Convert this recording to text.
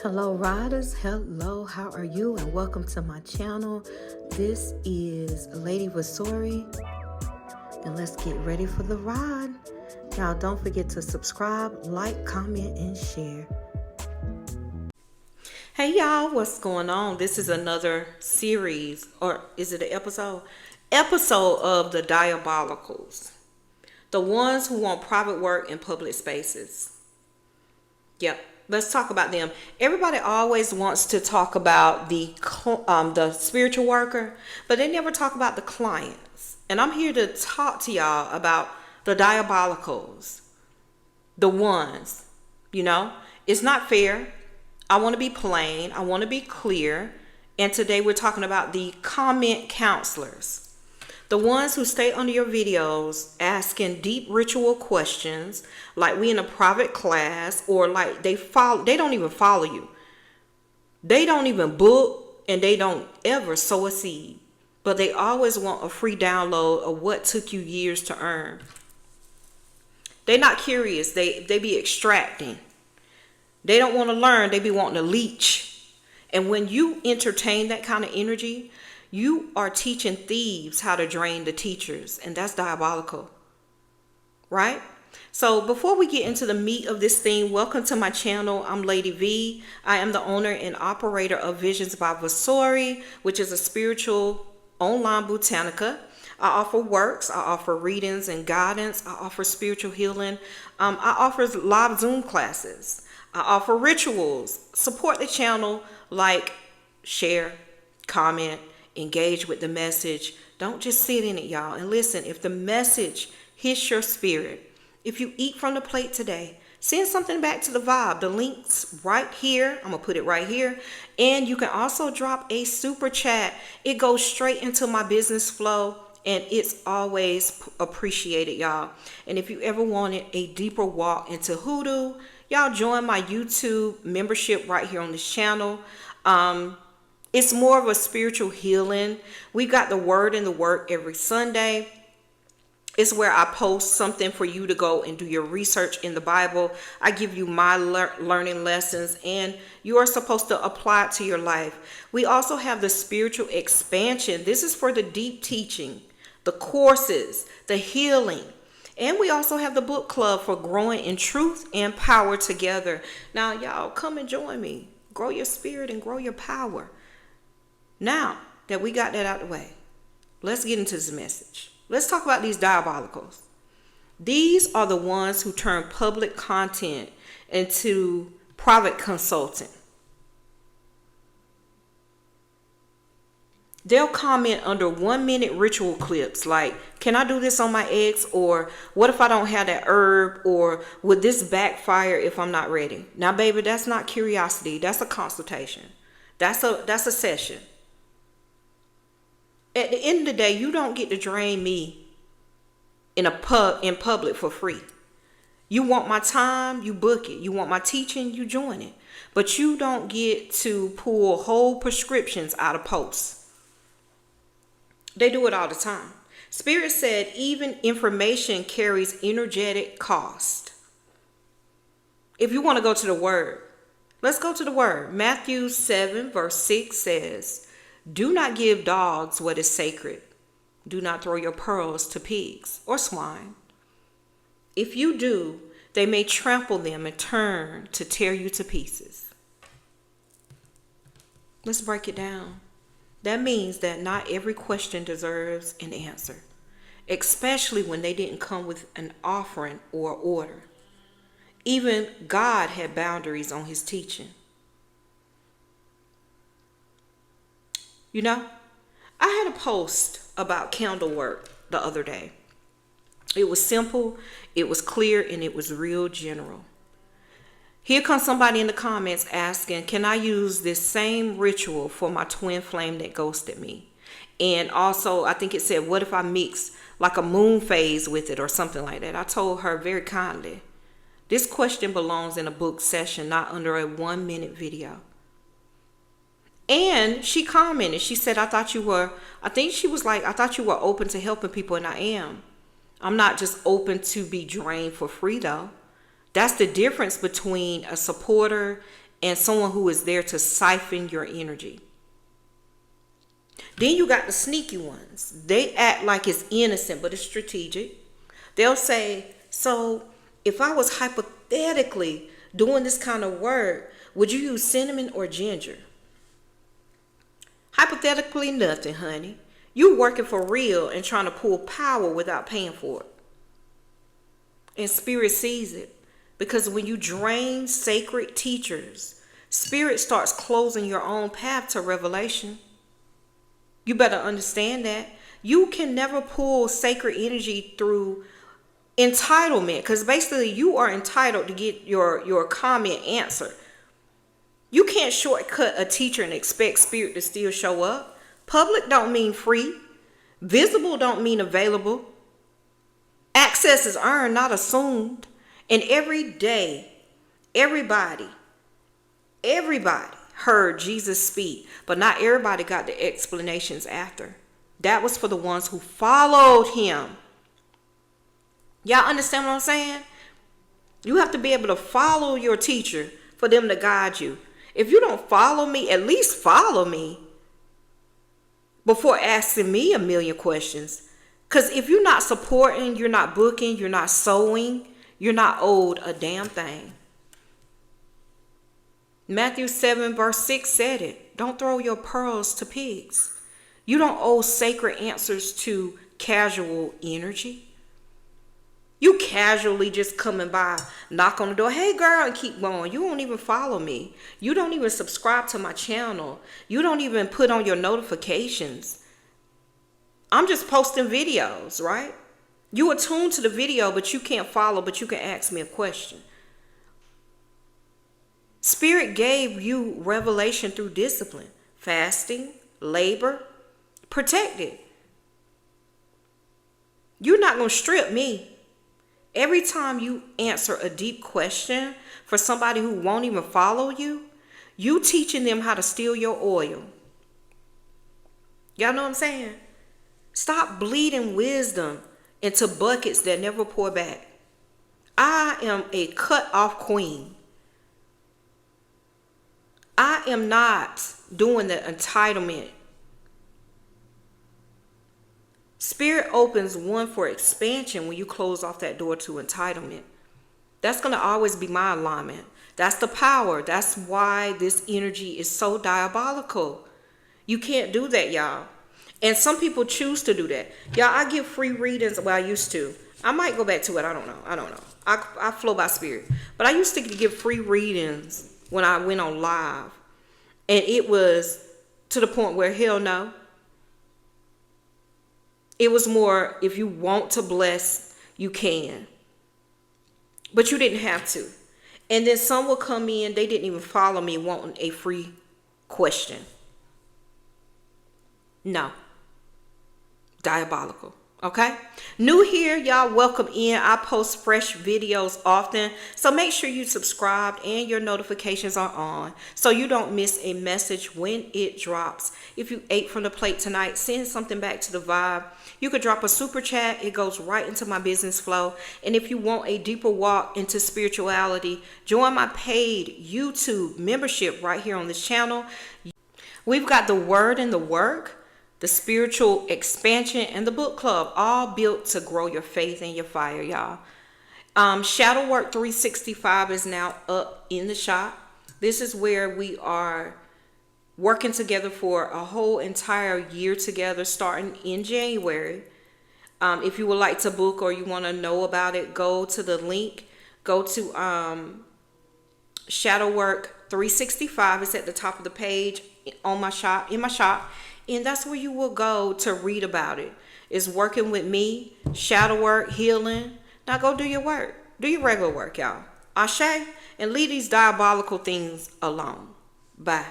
Hello riders, hello, how are you? And welcome to my channel. This is Lady Vasori, and let's get ready for the ride. Now don't forget to subscribe, like, comment, and share. Hey y'all, what's going on? This is another series, or is it an episode? Episode of the Diabolicals. The ones who want private work in public spaces. Yep. Let's talk about them. Everybody always wants to talk about the spiritual worker, but they never talk about the clients. And I'm here to talk to y'all about the diabolicals, the ones, it's not fair. I want to be plain. I want to be clear. And today we're talking about the comment counselors. The ones who stay under your videos asking deep ritual questions, like we in a private class, or like they don't even follow you. They don't even book, and they don't ever sow a seed. But they always want a free download of what took you years to earn. They're not curious. They be extracting. They don't want to learn. They be wanting to leech. And when you entertain that kind of energy, you are teaching thieves how to drain the teachers, and that's diabolical, right? So before we get into the meat of this thing, welcome to my channel. I'm Lady V. I am the owner and operator of Visions by Vasori, which is a spiritual online Botanica. I offer works, I offer readings and guidance, I offer spiritual healing, I offer live Zoom classes, I offer rituals. Support the channel, like, share, comment, engage with the message. Don't just sit in it, y'all. And listen, if the message hits your spirit, if you eat from the plate today, send something back to the vibe. The link's right here. I'm going to put it right here. And you can also drop a super chat. It goes straight into my business flow, and it's always appreciated, y'all. And if you ever wanted a deeper walk into hoodoo, y'all join my YouTube membership right here on this channel. It's more of a spiritual healing. We got the word and the work every Sunday. It's where I post something for you to go and do your research in the Bible. I give you my learning lessons, and you are supposed to apply it to your life. We also have the spiritual expansion. This is for the deep teaching, the courses, the healing. And we also have the book club for growing in truth and power together. Now, y'all, come and join me. Grow your spirit and grow your power. Now that we got that out of the way, let's get into this message. Let's talk about these diabolicals. These are the ones who turn public content into private consulting. They'll comment under 1-minute ritual clips like, can I do this on my ex? Or what if I don't have that herb? Or would this backfire if I'm not ready? Now, baby, that's not curiosity. That's a consultation. That's a session. At the end of the day, you don't get to drain me in public for free. You want my time, you book it. You want my teaching, you join it. But you don't get to pull whole prescriptions out of posts. They do it all the time. Spirit said even information carries energetic cost. If you want to go to the word, let's go to the word. Matthew 7 verse 6 says, do not give dogs what is sacred. Do not throw your pearls to pigs or swine. If you do, they may trample them and turn to tear you to pieces. Let's break it down. That means that not every question deserves an answer, especially when they didn't come with an offering or order. Even God had boundaries on his teaching. I had a post about candle work the other day. It was simple, it was clear, and it was real general. Here comes somebody in the comments asking, can I use this same ritual for my twin flame that ghosted me? And also, I think it said, what if I mix like a moon phase with it or something like that? I told her very kindly, this question belongs in a book session, not under a 1-minute video. And she commented, she said, I thought you were open to helping people, and I am. I'm not just open to be drained for free though. That's the difference between a supporter and someone who is there to siphon your energy. Then you got the sneaky ones. They act like it's innocent, but it's strategic. They'll say, so if I was hypothetically doing this kind of work, would you use cinnamon or ginger? Hypothetically, nothing, honey. You working for real and trying to pull power without paying for it. And spirit sees it. Because when you drain sacred teachers, spirit starts closing your own path to revelation. You better understand that. You can never pull sacred energy through entitlement. Because basically you are entitled to get your comment answered. You can't shortcut a teacher and expect spirit to still show up. Public don't mean free. Visible don't mean available. Access is earned, not assumed. And every day, everybody heard Jesus speak, but not everybody got the explanations after. That was for the ones who followed him. Y'all understand what I'm saying? You have to be able to follow your teacher for them to guide you. If you don't follow me, at least follow me before asking me a million questions. Because if you're not supporting, you're not booking, you're not sowing, you're not owed a damn thing. Matthew 7 verse 6 said it. Don't throw your pearls to pigs. You don't owe sacred answers to casual energy. You casually just coming by, knock on the door, hey girl, and keep going. You don't even follow me. You don't even subscribe to my channel. You don't even put on your notifications. I'm just posting videos, right? You attune to the video, but you can't follow, but you can ask me a question. Spirit gave you revelation through discipline, fasting, labor, protected. You're not going to strip me. Every time you answer a deep question for somebody who won't even follow you, you teaching them how to steal your oil. Y'all know what I'm saying? Stop bleeding wisdom into buckets that never pour back. I am a cut off queen. I am not doing the entitlement. Spirit opens one for expansion when you close off that door to entitlement. That's going to always be my alignment. That's the power. That's why this energy is so diabolical. You can't do that, y'all. And some people choose to do that. Y'all, I give free readings. Well, I used to. I might go back to it. I don't know. I flow by spirit. But I used to give free readings when I went on live. And it was to the point where, hell no. It was more, if you want to bless, you can. But you didn't have to. And then some will come in, they didn't even follow me wanting a free question. No. Diabolical. Okay? New here, y'all, welcome in. I post fresh videos often. So make sure you subscribe and your notifications are on so you don't miss a message when it drops. If you ate from the plate tonight, send something back to the vibe. You could drop a super chat. It goes right into my business flow. And if you want a deeper walk into spirituality, join my paid YouTube membership right here on this channel. We've got the word and the work, the spiritual expansion, and the book club, all built to grow your faith and your fire, y'all. Shadow Work 365 is now up in the shop. This is where we are working together for a whole entire year together, starting in January. If you would like to book or you want to know about it, go to the link. Go to Shadow Work 365. It's at the top of the page on my shop, in my shop. And that's where you will go to read about it. It's working with me, shadow work, healing. Now go do your work. Do your regular work, y'all. Ashe, and leave these diabolical things alone. Bye.